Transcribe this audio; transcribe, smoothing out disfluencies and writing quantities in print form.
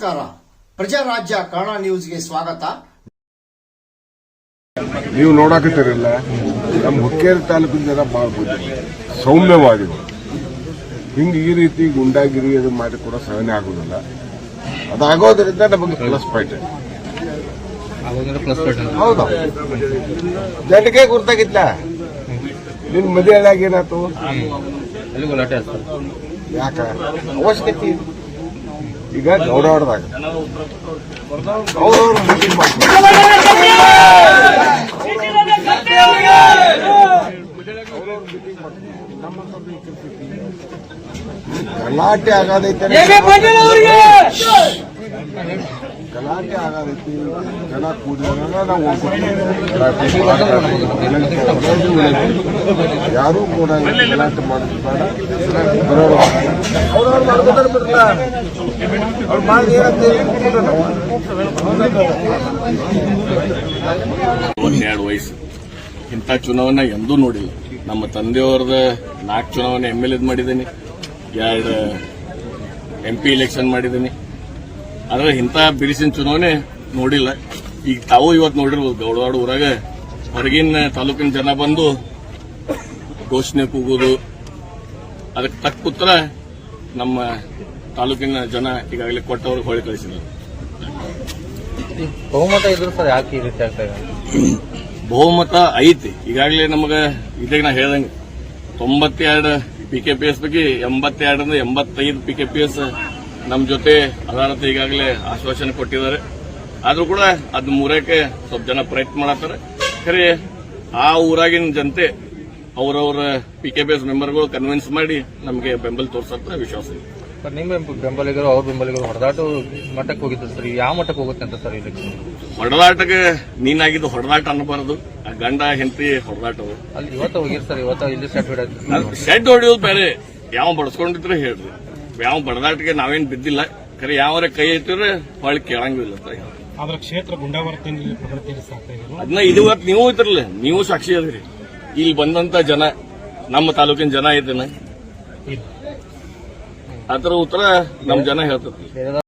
ನಮಸ್ಕಾರ. ಪ್ರಜಾರಾಜ್ಯ ಕನ್ನಡ ನ್ಯೂಸ್ಗೆ ಸ್ವಾಗತ. ನೀವು ನೋಡಕತ್ತಿರಲ್ಲ, ನಮ್ಮ ಹುಕ್ಕೇರಿ ತಾಲೂಕಿನ ಜನ ಬಹಳ ಸೌಮ್ಯವಾದಿಗಳು. ಹಿಂಗೆ ಈ ರೀತಿ ಗುಂಡಾಗಿರಿ ಅದು ಮಾಡಿ ಕೂಡ ಸಹನೆ ಆಗೋದಿಲ್ಲ. ಅದಾಗೋದ್ರಿಂದ ನಮಗೆ ಪ್ಲಸ್ ಪಾಯಿಂಟ್. ಹೌದಾ, ಜನಕ್ಕೆ ಗುರ್ತಾಗಿತ್ಲ ನಿನ್ ಮದುವೆ ಹೇಳಾಗ ಏನಾಯ್ತು? ಯಾಕ ಅವಶ್ಯಕತೆ ಈಗ ಗೌಡವಾಡದಾಗ ಅವ್ರವ್ರು ಮೀಟಿಂಗ್ ಮಾಡ್ತಾರೆ. ಗಲಾಟೆ ಆಗೋದೈತೆ, ಗಲಾಟೆ ಆಗೋದೈತಿ. ಜನ ಕೂಡಿದಾಗ ನಾವು ಯಾರೂ ಕೂಡ ಗಲಾಟೆ ಮಾಡೋದು ಬೇಡ. ಅವ್ರವ್ರು ಮಾಡ್ಕೊತಾರೆ ಬಿಡಲ್ಲ, ಅವ್ರು ಮಾಡಿ ಒಂದೆರಡು ವಯಸ್ಸು ಇಂಥ ಚುನಾವಣೆ ಎಂದೂ ನೋಡಿಲ್ಲ. ನಮ್ಮ ತಂದೆಯವ್ರದ 4 ಚುನಾವಣೆ MLA ಮಾಡಿದ್ದೀನಿ, 2 MP ಎಲೆಕ್ಷನ್ ಮಾಡಿದ್ದೀನಿ. ಆದ್ರೆ ಇಂಥ ಬಿರುಸಿನ ಚುನಾವಣೆ ನೋಡಿಲ್ಲ. ಈಗ ತಾವು ಇವತ್ತು ನೋಡಿರ್ಬೋದು, ಗೌಡವಾಡ ಊರಾಗ ಹೊರಗಿನ ತಾಲೂಕಿನ ಜನ ಬಂದು ಘೋಷಣೆ ಕೂಗೋದು, ಅದಕ್ಕೆ ತಕ್ಕ ಉತ್ತರ ನಮ್ಮ ತಾಲೂಕಿನ ಜನ ಈಗಾಗಲೇ ಕೊಟ್ಟವ್ರಿಗೆ ಹೊಳೆ ಕಳಿಸಿದ್ದಾರೆ. ಬಹುಮತ ಇದ್ರು ಸರ್ ಯಾಕೆ ಈ ರೀತಿ ಆಗ್ತಾ ಇದೆ? ಬಹುಮತ ಐತಿ ಈಗಾಗಲೇ ನಮಗೆ. ಇದಾಗ ನಾ ಹೇಳ್ದಂಗೆ 92 PKPS ಬಗ್ಗೆ 82 85 PKPS ನಮ್ಮ ಜೊತೆ ಅದಾರತ ಈಗಾಗಲೇ ಆಶ್ವಾಸನೆ ಕೊಟ್ಟಿದ್ದಾರೆ. ಆದ್ರೂ ಕೂಡ ಅದ್ ಮುರಕ್ಕೆ ಸ್ವಲ್ಪ ಜನ ಪ್ರಯತ್ನ ಮಾಡತ್ತಾರೆ. ಖರೆ ಆ ಊರಾಗಿನ ಜನತೆ ಅವರವರ PKPS ಮೆಂಬರ್ಗಳು ಕನ್ವಿನ್ಸ್ ಮಾಡಿ ನಮಗೆ ಬೆಂಬಲ ತೋರ್ಸತ್ತ ವಿಶ್ವಾಸ ಇದೆ. ನಿಮ್ಮ ಬೆಂಬಲಿಗರು ಅವ್ರ ಬೆಂಬಲಿಗರು ಹೊಡೆದಾಟ ಮಟ್ಟಕ್ಕೆ ಹೋಗಿದ್ದು ಸರ್, ಯಾವ ಮಟ್ಟಕ್ಕೆ ಹೋಗುತ್ತೆ ಅಂತ ಸರ್ ಇಲೆಕ್ಷನ್? ಹೊಡೆದಾಟಕ್ಕೆ ನೀನಾಗಿದ್ದು ಹೊಡೆದಾಟ ಅನ್ನಬಾರದು, ಆ ಗಂಡ ಹೆಂಡತಿ ಹೊಡೆದಾಟ. ಅಲ್ಲಿ ಇವತ್ತು ಹೋಗಿರ್ ಸರ್, ಇವತ್ತು ಇಲ್ಲಿ ಸೆಟ್ ಹೊಡೆಯೋದು. ಶೆಡ್ ಹೊಡೆಯೋದು ಬೇರೆ, ಯಾವ ಬಡ್ಸ್ಕೊಂಡಿದ್ರೆ ಹೇಳ್ರಿ. ಯಾವ ಬಡದಾಟಿಗೆ ನಾವೇನ್ ಬಿದ್ದಿಲ್ಲ. ಖರೆ ಯಾವರ ಕೈ ಇಟ್ಟಿದ್ರೆ ಹೊಳ್ಳಿ ಕೇಳಂಗಿಲ್ಲ ಅಂತ. ಆದ್ರೆ ಕ್ಷೇತ್ರ ಗುಂಡಾವರ್ತನೆ ಅದನ್ನ ಇವತ್ತು ನೀವು ಇದ್ರಲ್ಲ, ನೀವು ಸಾಕ್ಷಿ ಅದ್ರಿ. ಇಲ್ಲಿ ಬಂದಂತ ಜನ ನಮ್ಮ ತಾಲೂಕಿನ ಜನ ಇದ್ದೇನೆ, ಅದರ ಉತ್ತರ ನಮ್ ಜನ ಹೇಳ್ತದೆ.